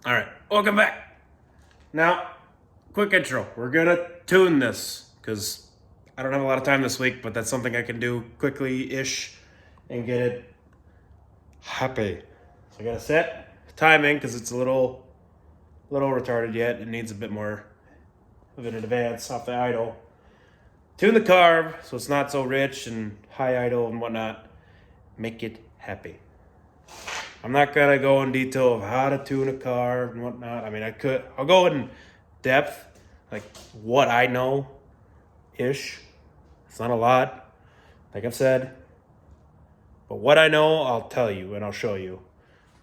All right, welcome back. Now, quick intro. We're gonna tune this because I don't have a lot of time this week, but that's something I can do quickly-ish and get it happy. So I gotta set timing because it's a little retarded yet. It needs a bit more of an advance off the idle. Tune the carb so it's not so rich and high idle and whatnot. Make it happy. I'm not gonna go in detail of how to tune a carb and whatnot. I mean, I'll go in depth, like what I know ish. It's not a lot, like I've said. But what I know, I'll tell you and I'll show you.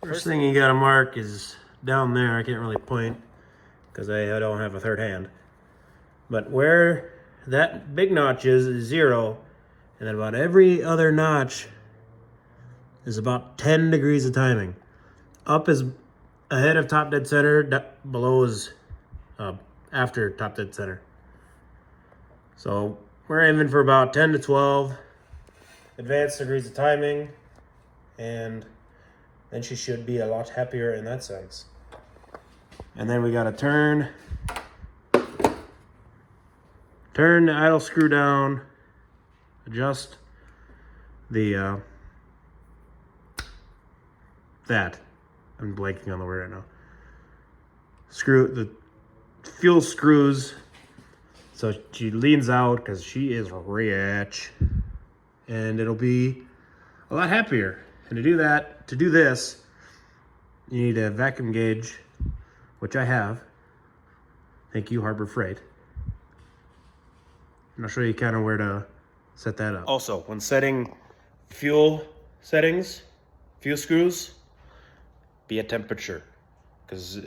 First thing you gotta mark is down there. I can't really point because I don't have a third hand. But where that big notch is 0, and then about every other notch is about 10 degrees of timing. Up is ahead of top dead center, below is after top dead center. So we're aiming for about 10 to 12 advanced degrees of timing, and then she should be a lot happier in that sense. And then we gotta turn the idle screw down, adjust the I'm blanking on the word right now. Screw the fuel screws so she leans out because she is rich, and it'll be a lot happier. And to do this, you need a vacuum gauge, which I have. Thank you, Harbor Freight. And I'll show you kind of where to set that up. Also, when setting fuel settings, fuel screws, be a temperature, because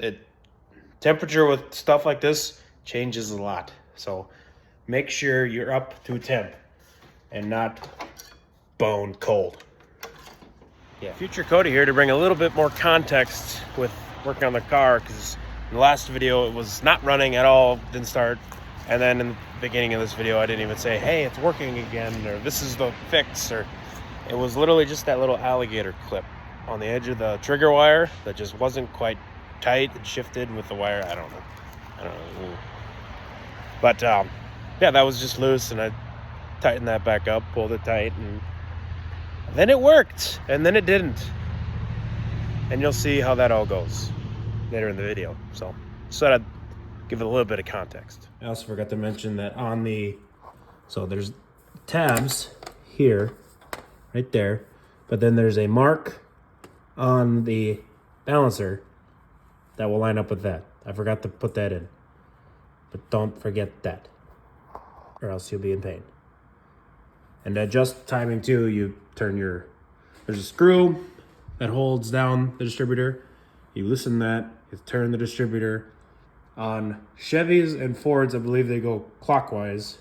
temperature with stuff like this changes a lot. So make sure you're up to temp and not bone cold. Yeah, Future Cody here to bring a little bit more context with working on the car, because in the last video it was not running at all, didn't start, and then in the beginning of this video I didn't even say, hey, it's working again, or this is the fix, or it was literally just that little alligator clip on the edge of the trigger wire that just wasn't quite tight. It shifted with the wire. I don't know. But yeah, that was just loose, and I tightened that back up, pulled it tight, and then it worked, and then it didn't. And you'll see how that all goes later in the video. So I'd give it a little bit of context. I also forgot to mention that so there's tabs here, right there, but then there's a mark on the balancer that will line up with that. I forgot to put that in, but don't forget that, or else you'll be in pain. And to adjust timing too, you turn there's a screw that holds down the distributor. You loosen that, you turn the distributor. On Chevys and Fords, I believe they go clockwise.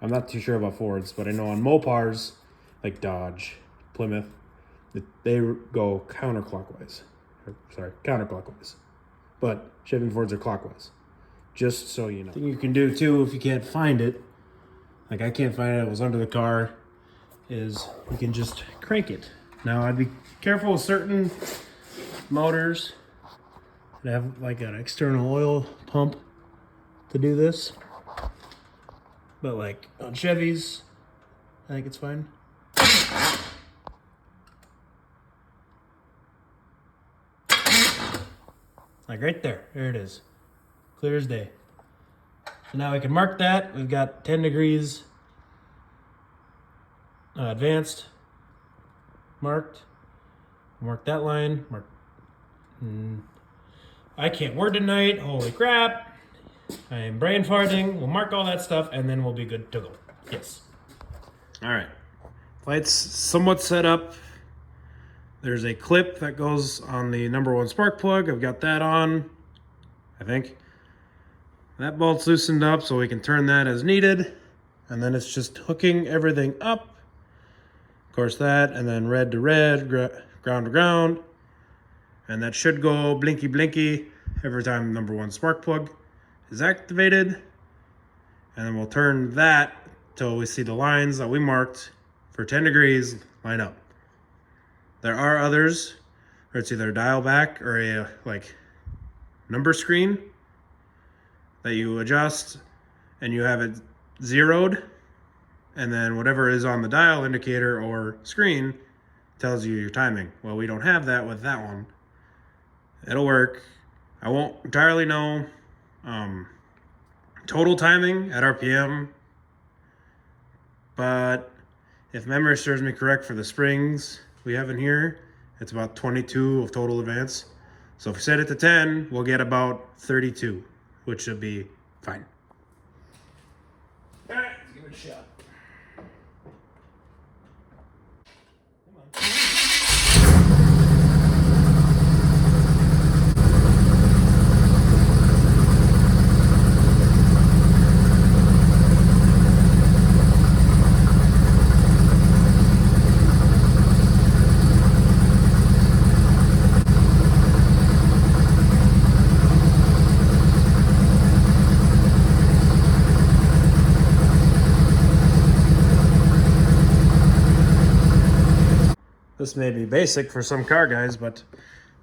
I'm not too sure about Fords, but I know on Mopars, like Dodge, Plymouth, they go counterclockwise. But Chevy and Fords are clockwise. Just so you know. Thing you can do too, if you can't find it, like I can't find it, it was under the car, is you can just crank it. Now I'd be careful with certain motors that have like an external oil pump to do this. But like on Chevys, I think it's fine. Like right there it is, clear as day. So now we can mark that. We've got 10 degrees advanced marked. Mark that line. I can't word tonight. Holy crap. I am brain farting. We'll mark all that stuff and then we'll be good to go. Yes. All right. Lights somewhat set up. There's a clip that goes on the #1 spark plug. I've got that on, I think. That bolt's loosened up so we can turn that as needed. And then it's just hooking everything up. Of course that, and then red to red, ground to ground. And that should go blinky blinky every time #1 spark plug is activated. And then we'll turn that till we see the lines that we marked for 10 degrees line up. There are others where it's either a dial back or a like number screen that you adjust, and you have it zeroed, and then whatever is on the dial indicator or screen tells you your timing. Well, we don't have that with that one. It'll work. I won't entirely know total timing at RPM, but if memory serves me correct for the springs we have in here, it's about 22 of total advance. So if we set it to 10, we'll get about 32, which should be fine. All right, let's give it a shot. This may be basic for some car guys, but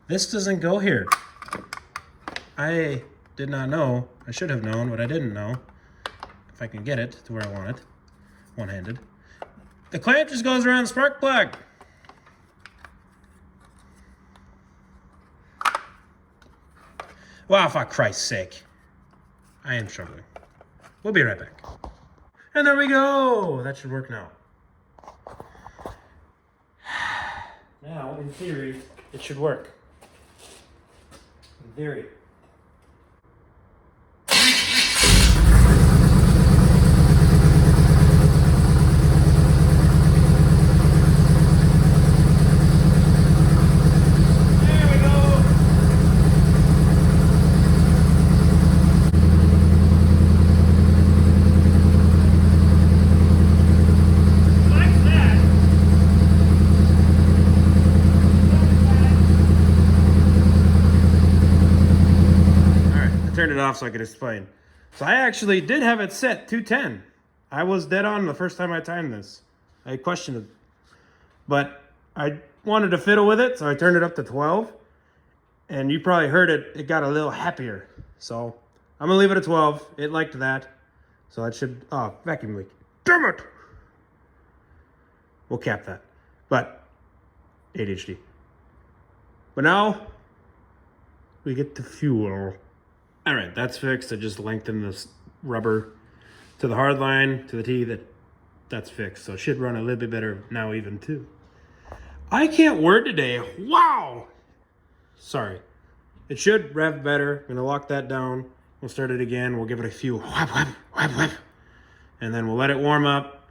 this doesn't go here. I did not know. I should have known, but I didn't know. If I can get it to where I want it, one-handed. The clamp just goes around the spark plug. Wow, for Christ's sake. I am struggling. We'll be right back. And there we go. That should work now. Now, in theory, it should work. In theory. Turned it off so I could explain. So I actually did have it set to 10. I was dead on the first time I timed this. I questioned it. But I wanted to fiddle with it, so I turned it up to 12. And you probably heard it, it got a little happier. So I'm gonna leave it at 12. It liked that. So it should, vacuum leak. Damn it! We'll cap that. But ADHD. But now we get to fuel. All right, that's fixed. I just lengthened this rubber to the hard line, to the T, that's fixed. So it should run a little bit better now even too. I can't word today. Wow! Sorry. It should rev better. I'm gonna lock that down. We'll start it again. We'll give it a few whap, whap, whap, whap. And then we'll let it warm up.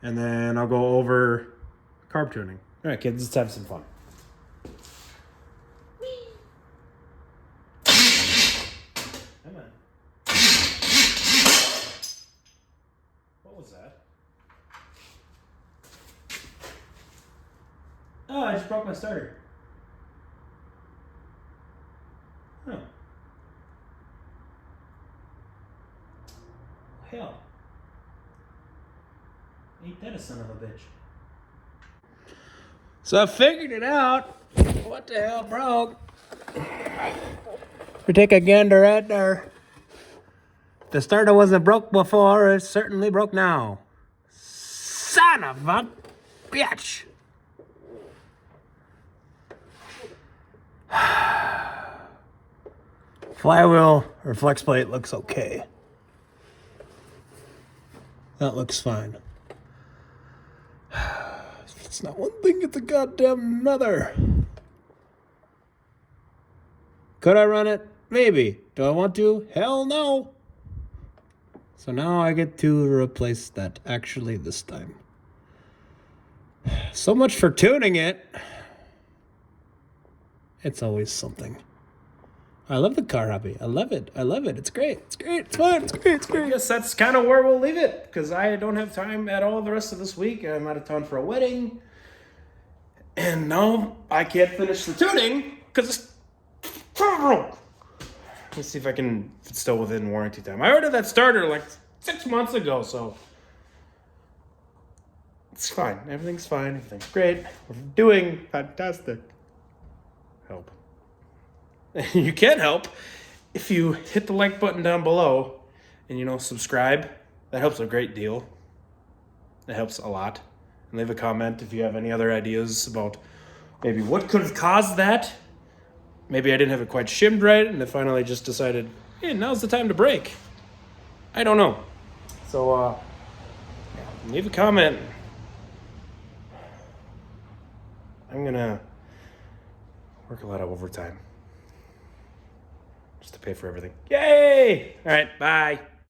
And then I'll go over carb tuning. All right, kids, let's have some fun. What was that? Oh, I just broke my starter. Huh. Hell. Ain't that a son of a bitch? So I figured it out. What the hell broke? We take a gander at there. The starter wasn't broke before, it's certainly broke now. Son of a bitch! Flywheel or flex plate looks okay. That looks fine. If it's not one thing, it's a goddamn another. Could I run it? Maybe. Do I want to? Hell no! So now I get to replace that actually this time. So much for tuning it. It's always something. I love the car hobby. I love it. I love it. It's great. It's great. It's fun. It's great. It's great. I guess that's kind of where we'll leave it because I don't have time at all the rest of this week. I'm out of town for a wedding. And now I can't finish the tuning because it's... Let's see if I can... If it's still within warranty time. I ordered that starter like 6 months ago, so... It's fine. Everything's fine. Everything's great. We're doing fantastic. Help. You can help if you hit the like button down below and, subscribe. That helps a great deal. It helps a lot. And leave a comment if you have any other ideas about maybe what could have caused that. Maybe I didn't have it quite shimmed right, and I finally just decided, hey, now's the time to brake. I don't know. So, leave a comment. I'm gonna work a lot of overtime just to pay for everything. Yay! All right, bye.